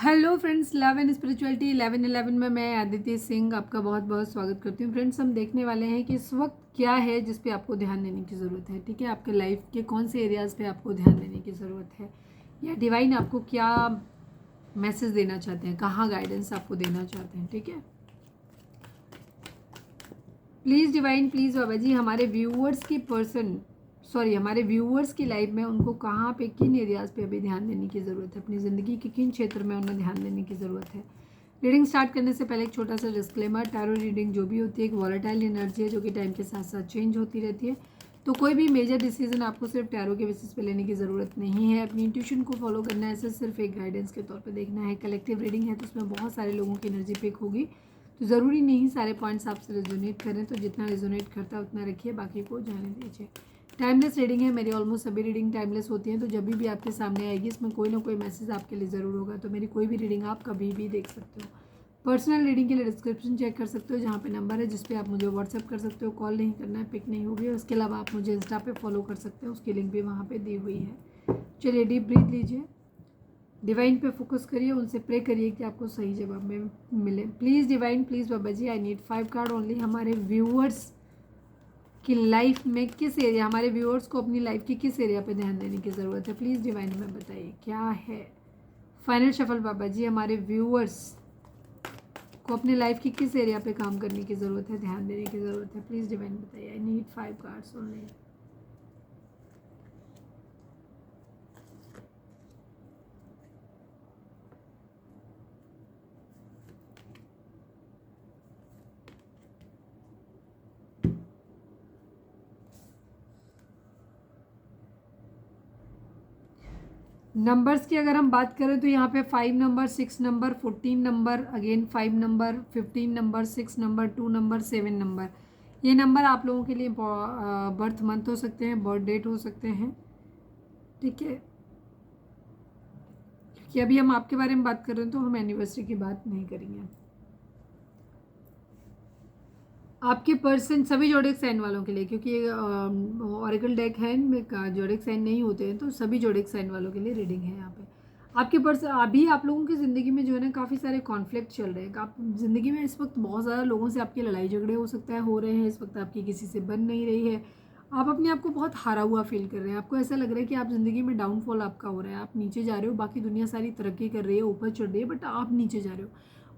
Hello friends, love and spirituality 1111 में मैं आदित्य सिंह आपका बहुत बहुत स्वागत करती हूँ। फ्रेंड्स, हम देखने वाले हैं कि इस वक्त क्या है जिस पे आपको ध्यान देने की ज़रूरत है। ठीक है, आपके लाइफ के कौन से एरियाज़ पे आपको ध्यान देने की ज़रूरत है, या डिवाइन आपको क्या मैसेज देना चाहते हैं, कहाँ गाइडेंस आपको देना चाहते हैं। ठीक है, प्लीज़ डिवाइन, प्लीज़ बाबा जी, हमारे व्यूअर्स की लाइफ में उनको कहाँ पे, किन एरियाज़ पे अभी ध्यान देने की ज़रूरत है, अपनी ज़िंदगी के किन क्षेत्र में उन्हें ध्यान देने की ज़रूरत है। रीडिंग स्टार्ट करने से पहले एक छोटा सा डिस्क्लेमर, टैरो रीडिंग जो भी होती है एक वॉलेटाइल एनर्जी है जो कि टाइम के साथ साथ चेंज होती रहती है। तो कोई भी मेजर डिसीजन आपको सिर्फ टैरो के बेसिस पे लेने की ज़रूरत नहीं है। अपनी इंट्यूशन को फॉलो करना है, सिर्फ एक गाइडेंस के तौर पे देखना है। कलेक्टिव रीडिंग है तो उसमें बहुत सारे लोगों की एनर्जी पिक होगी, तो ज़रूरी नहीं सारे पॉइंट्स आपसे रेजोनेट करें। तो जितना रेजोनेट करता है उतना रखिए, बाकी को जाने दीजिए। टाइमलेस रीडिंग है, मेरी ऑलमोस्ट सभी रीडिंग टाइमलेस होती हैं। तो जब भी आपके सामने आएगी इसमें कोई ना कोई मैसेज आपके लिए ज़रूर होगा। तो मेरी कोई भी रीडिंग आप कभी भी देख सकते हो। पर्सनल रीडिंग के लिए डिस्क्रिप्शन चेक कर सकते हो, जहाँ पे नंबर है जिस पे आप मुझे व्हाट्सअप कर सकते हो। कॉल नहीं करना है, पिक नहीं होगी। और उसके अलावा आप मुझे इंस्टा पे फॉलो कर सकते हो, उसकी लिंक भी वहाँ पे दी हुई है। चलिए, डीप ब्रीथ लीजिए, डिवाइन पे फोकस करिए, उनसे प्रे करिए कि आपको सही जवाब में मिले। Please divine, please Baba ji, I need 5 card only. हमारे व्यूअर्स की लाइफ में किस एरिया, हमारे व्यूअर्स को अपनी लाइफ की किस एरिया पे ध्यान देने की ज़रूरत है, प्लीज़ डिवाइन में बताइए क्या है। फाइनल शफल बाबा जी, हमारे व्यूअर्स को अपने लाइफ की किस एरिया पे काम करने की ज़रूरत है, ध्यान देने की ज़रूरत है, प्लीज़ डिवाइन बताइए। आई नीड 5 कार्ड्स ओनली। नंबर्स की अगर हम बात करें तो यहाँ पे 5 number, 6 number, 14 number, again 5 number, 15 number, 6 number, 2 number, 7 number, ये नंबर आप लोगों के लिए बर्थ मंथ हो सकते हैं, बर्थ डेट हो सकते हैं। ठीक है, क्योंकि अभी हम आपके बारे में बात कर रहे हैं तो हम एनिवर्सरी की बात नहीं करेंगे। आपके पर्सन सभी जोडिक साइन वालों के लिए, क्योंकि ऑरिकल डेक है इनमें जोडिक साइन नहीं होते हैं, तो सभी जोडिक साइन वालों के लिए रीडिंग है यहाँ पे। आपके पर्सन, अभी आप लोगों की ज़िंदगी में जो है ना काफ़ी सारे कॉन्फ्लिक्ट चल रहे हैं। आप ज़िंदगी में इस वक्त बहुत ज़्यादा लोगों से आपकी लड़ाई झगड़े हो सकता है, हो रहे हैं। इस वक्त आपकी किसी से बन नहीं रही है। आप अपने आप को बहुत हारा हुआ फील कर रहे हैं। आपको ऐसा लग रहा है कि आप ज़िंदगी में डाउनफॉल आपका हो रहा है, आप नीचे जा रहे हो। बाकी दुनिया सारी तरक्की कर रही है, ऊपर चढ़ रही है, बट आप नीचे जा रहे हो।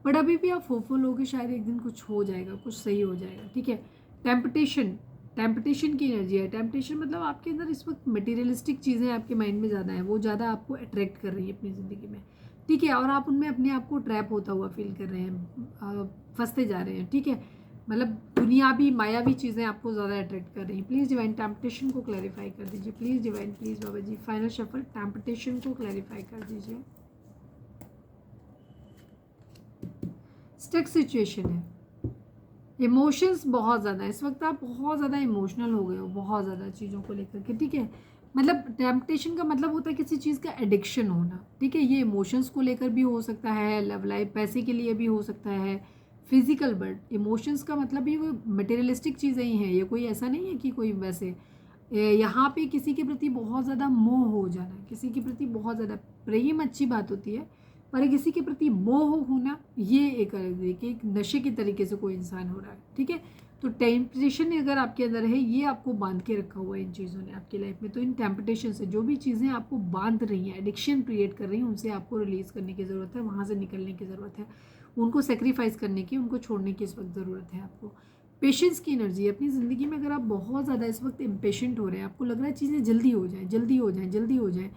बट अभी भी आप होपफुल हो कि शायद एक दिन कुछ हो जाएगा, कुछ सही हो जाएगा। ठीक है, टेम्पटेशन, टेम्पटेशन की एनर्जी है। टेम्पटेशन मतलब आपके अंदर इस वक्त मटेरियलिस्टिक चीज़ें आपके माइंड में ज़्यादा है, वो ज़्यादा आपको अट्रैक्ट कर रही है अपनी ज़िंदगी में। ठीक है, और आप उनमें अपने आप को ट्रैप होता हुआ फील कर रहे हैं, फंसते जा रहे हैं। ठीक है, मतलब दुनियावी मायावी चीज़ें आपको ज़्यादा अट्रैक्ट कर रही हैं। प्लीज़ डिवाइन टेम्पटेशन को क्लैरिफाई कर दीजिए। Please divine, please Baba ji, final shuffle temptation को क्लैरिफाई कर दीजिए। स्टक सिचुएशन है, इमोशंस बहुत ज़्यादा, इस वक्त आप बहुत ज़्यादा इमोशनल हो गए हो, बहुत ज़्यादा चीज़ों को लेकर के। ठीक है, मतलब टेम्पटेशन का मतलब होता है किसी चीज़ का एडिक्शन होना। ठीक है, ये इमोशंस को लेकर भी हो सकता है, लव लाइफ, पैसे के लिए भी हो सकता है, फिजिकल। बट इमोशंस का मतलब ही वो मटेरियलिस्टिक चीज़ें ही हैं। ये कोई ऐसा नहीं है कि कोई वैसे यहाँ पे किसी के प्रति बहुत ज़्यादा मोह हो जाना, किसी के प्रति बहुत ज़्यादा प्रेम अच्छी बात होती है, पर किसी के प्रति मोह होना ये एक अलग है कि एक नशे के तरीके से कोई इंसान हो रहा है। ठीक है, तो टेम्पटेशन अगर आपके अंदर है, ये आपको बांध के रखा हुआ है इन चीज़ों ने आपकी लाइफ में। तो इन टेम्पटेशन से जो भी चीज़ें आपको बांध रही हैं, एडिक्शन क्रिएट कर रही हैं, उनसे आपको रिलीज़ करने की ज़रूरत है, वहाँ से निकलने की ज़रूरत है, उनको सेक्रीफाइस करने की, उनको छोड़ने की इस वक्त ज़रूरत है आपको। पेशेंस की एनर्जी अपनी ज़िंदगी में, अगर आप बहुत ज़्यादा इस वक्त इम्पेशेंट हो रहे हैं, आपको लग रहा है चीज़ें जल्दी हो जाए, जल्दी हो जाए, जल्दी हो जाए,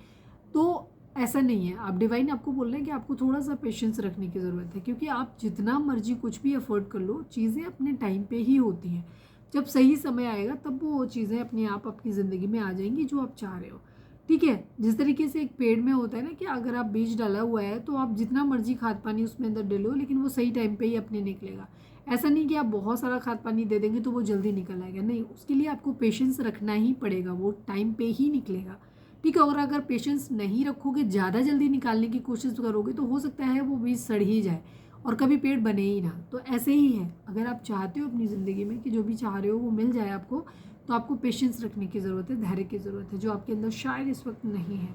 तो ऐसा नहीं है। आप डिवाइन आपको बोल रहे हैं कि आपको थोड़ा सा पेशेंस रखने की ज़रूरत है, क्योंकि आप जितना मर्जी कुछ भी अफोर्ड कर लो, चीज़ें अपने टाइम पे ही होती हैं। जब सही समय आएगा तब वो चीज़ें अपने आप आपकी ज़िंदगी में आ जाएंगी जो आप चाह रहे हो। ठीक है, जिस तरीके से एक पेड़ में होता है ना कि अगर आप बीज डाला हुआ है तो आप जितना मर्जी खाद पानी उसमें अंदर डालो, लेकिन वो सही टाइम पे ही अपने निकलेगा। ऐसा नहीं कि आप बहुत सारा खाद पानी दे देंगे तो वो जल्दी निकल आएगा, नहीं, उसके लिए आपको पेशेंस रखना ही पड़ेगा, वो टाइम पे ही निकलेगा। ठीक है, और अगर पेशेंस नहीं रखोगे, ज़्यादा जल्दी निकालने की कोशिश करोगे, तो हो सकता है वो बीज सड़ ही जाए और कभी पेड़ बने ही ना। तो ऐसे ही है, अगर आप चाहते हो अपनी ज़िंदगी में कि जो भी चाह रहे हो वो मिल जाए आपको, तो आपको पेशेंस रखने की ज़रूरत है, धैर्य की ज़रूरत है, जो आपके अंदर शायद इस वक्त नहीं है।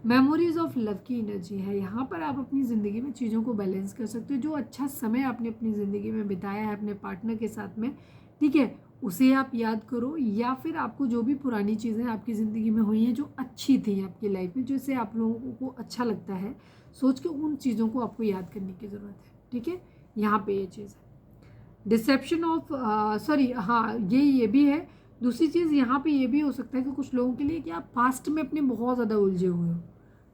मेमोरीज ऑफ लव की एनर्जी है। यहाँ पर आप अपनी ज़िंदगी में चीज़ों को बैलेंस कर सकते हो। जो अच्छा समय आपने अपनी ज़िंदगी में बिताया है अपने पार्टनर के साथ में, ठीक है, उसे आप याद करो, या फिर आपको जो भी पुरानी चीज़ें आपकी ज़िंदगी में हुई हैं जो अच्छी थी आपकी लाइफ में, जिससे आप लोगों को अच्छा लगता है, सोच के उन चीज़ों को आपको याद करने की ज़रूरत है। ठीक है, यहाँ पे ये चीज़ है। डिसेप्शन ऑफ सॉरी, हाँ ये भी है। दूसरी चीज़ यहाँ पे ये भी हो सकता है कि कुछ लोगों के लिए कि आप पास्ट में अपने बहुत ज़्यादा उलझे हुए हो।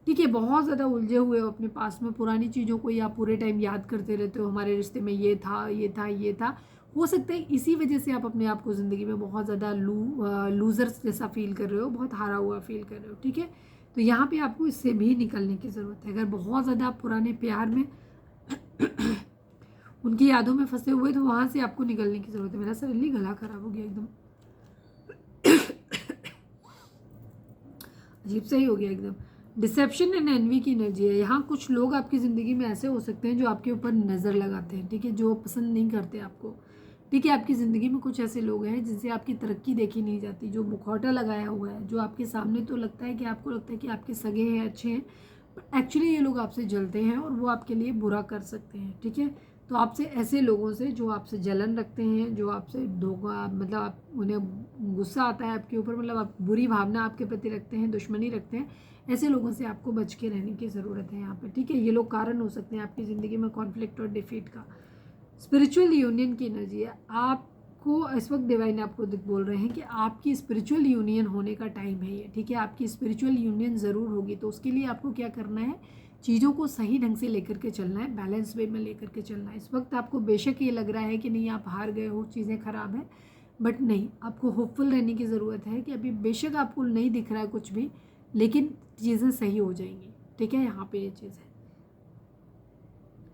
ठीक है, बहुत ज़्यादा उलझे हुए हो अपने पास में, पुरानी चीज़ों को या पूरे टाइम याद करते रहते हो, हमारे रिश्ते में ये था ये था ये था। हो सकता है इसी वजह से आप अपने आप को ज़िंदगी में बहुत ज़्यादा लूज़र्स जैसा फील कर रहे हो, बहुत हारा हुआ फील कर रहे हो। ठीक है, तो यहाँ पे आपको इससे भी निकलने की ज़रूरत है। अगर बहुत ज़्यादा आप पुराने प्यार में उनकी यादों में फंसे हुए, तो वहाँ से आपको निकलने की ज़रूरत है। मेरा सडनली गला खराब हो गया एकदम, अजीब सा ही हो गया एकदम। डिसेप्शन एंड एनवी की एनर्जी है। यहाँ कुछ लोग आपकी ज़िंदगी में ऐसे हो सकते हैं जो आपके ऊपर नज़र लगाते हैं, ठीक है, जो पसंद नहीं करते आपको। ठीक है, आपकी ज़िंदगी में कुछ ऐसे लोग हैं जिनसे आपकी तरक्की देखी नहीं जाती, जो मुखौटा लगाया हुआ है, जो आपके सामने तो लगता है कि आपको लगता है कि आपके सगे हैं, अच्छे हैं, बट एक्चुअली ये लोग आपसे जलते हैं और वो आपके लिए बुरा कर सकते हैं। ठीक है, तो आपसे ऐसे लोगों से जो आपसे जलन रखते हैं, जो आपसे धोखा, मतलब आप उन्हें गुस्सा आता है आपके ऊपर, मतलब आप बुरी भावना आपके प्रति रखते हैं, दुश्मनी रखते हैं, ऐसे लोगों से आपको बच के रहने की ज़रूरत है यहाँ पे। ठीक है, ये लोग कारण हो सकते हैं आपकी ज़िंदगी में कॉन्फ्लिक्ट और डिफीट का। स्पिरिचुअल यूनियन की एनर्जी है। आपको इस वक्त डिवाइन आपको बोल रहे हैं कि आपकी स्पिरिचुअल यूनियन होने का टाइम है ये। ठीक है, आपकी स्पिरिचुअल यूनियन ज़रूर होगी, तो उसके लिए आपको क्या करना है, चीज़ों को सही ढंग से लेकर के चलना है, बैलेंस वे में लेकर के चलना है। इस वक्त आपको बेशक ये लग रहा है कि नहीं आप हार गए हो, चीज़ें ख़राब हैं, बट नहीं, आपको होपफुल रहने की ज़रूरत है कि अभी बेशक आपको नहीं दिख रहा है कुछ भी, लेकिन चीज़ें सही हो जाएंगी। ठीक है, यहाँ पे ये चीज़ है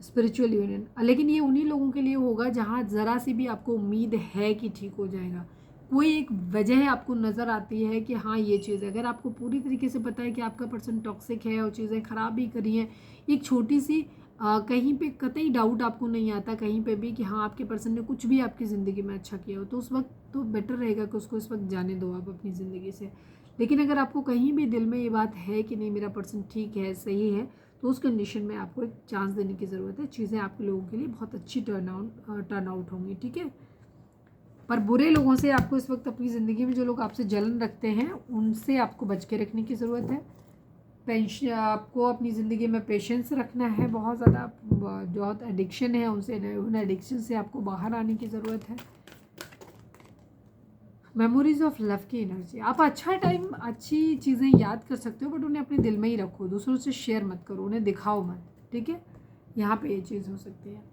स्पिरिचुअल यूनियन। लेकिन ये उन्हीं लोगों के लिए होगा जहाँ ज़रा सी भी आपको उम्मीद है कि ठीक हो जाएगा। कोई एक वजह आपको नज़र आती है कि हाँ ये चीज़ है। अगर आपको पूरी तरीके से पता है कि आपका पर्सन टॉक्सिक है और चीज़ें ख़राब भी करी हैं, एक छोटी सी कहीं पे कतई डाउट आपको नहीं आता कहीं पे भी कि हाँ आपके पर्सन ने कुछ भी आपकी ज़िंदगी में अच्छा किया हो, तो उस वक्त तो बेटर रहेगा कि उसको इस वक्त जाने दो आप अपनी ज़िंदगी से। लेकिन अगर आपको कहीं भी दिल में ये बात है कि नहीं मेरा पर्सन ठीक है, सही है, तो उस कंडीशन में आपको एक चांस देने की ज़रूरत है। चीज़ें आपके लोगों के लिए बहुत अच्छी टर्न आउट होंगी। ठीक है, पर बुरे लोगों से आपको इस वक्त अपनी ज़िंदगी में जो लोग आपसे जलन रखते हैं उनसे आपको बच के रखने की ज़रूरत है। आपको अपनी ज़िंदगी में पेशेंस रखना है, बहुत ज़्यादा बहुत एडिक्शन है उनसे, उन एडिक्शन से आपको बाहर आने की ज़रूरत है। मेमोरीज ऑफ लव की एनर्जी, आप अच्छा टाइम अच्छी चीज़ें याद कर सकते हो, बट उन्हें अपने दिल में ही रखो, दूसरों से शेयर मत करो, उन्हें दिखाओ मत। ठीक है, यहाँ पे ये चीज़ हो सकती है।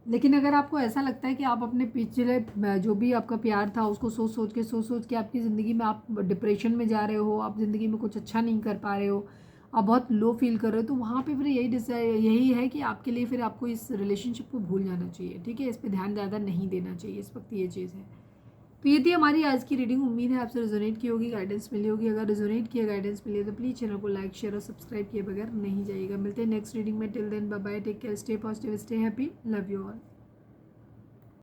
लेकिन अगर आपको ऐसा लगता है कि आप अपने पिछले जो भी आपका प्यार था उसको सोच के आपकी ज़िंदगी में आप डिप्रेशन में जा रहे हो, आप ज़िंदगी में कुछ अच्छा नहीं कर पा रहे हो, आप बहुत लो फील कर रहे हो, तो वहाँ पे फिर यही है कि आपके लिए फिर आपको इस रिलेशनशिप को भूल जाना चाहिए। ठीक है, इस पर ध्यान ज़्यादा नहीं देना चाहिए इस वक्त, ये चीज़ है। तो ये थी हमारी आज की रीडिंग। उम्मीद है आपसे रिजोनेट की होगी, गाइडेंस मिली होगी। अगर रिजोनेट किया, गाइडेंस मिली तो प्लीज़ चैनल को लाइक शेयर और सब्सक्राइब किए बगैर नहीं जाइएगा। मिलते हैं नेक्स्ट रीडिंग में। Till then bye bye, take care, stay positive, stay happy, love you all.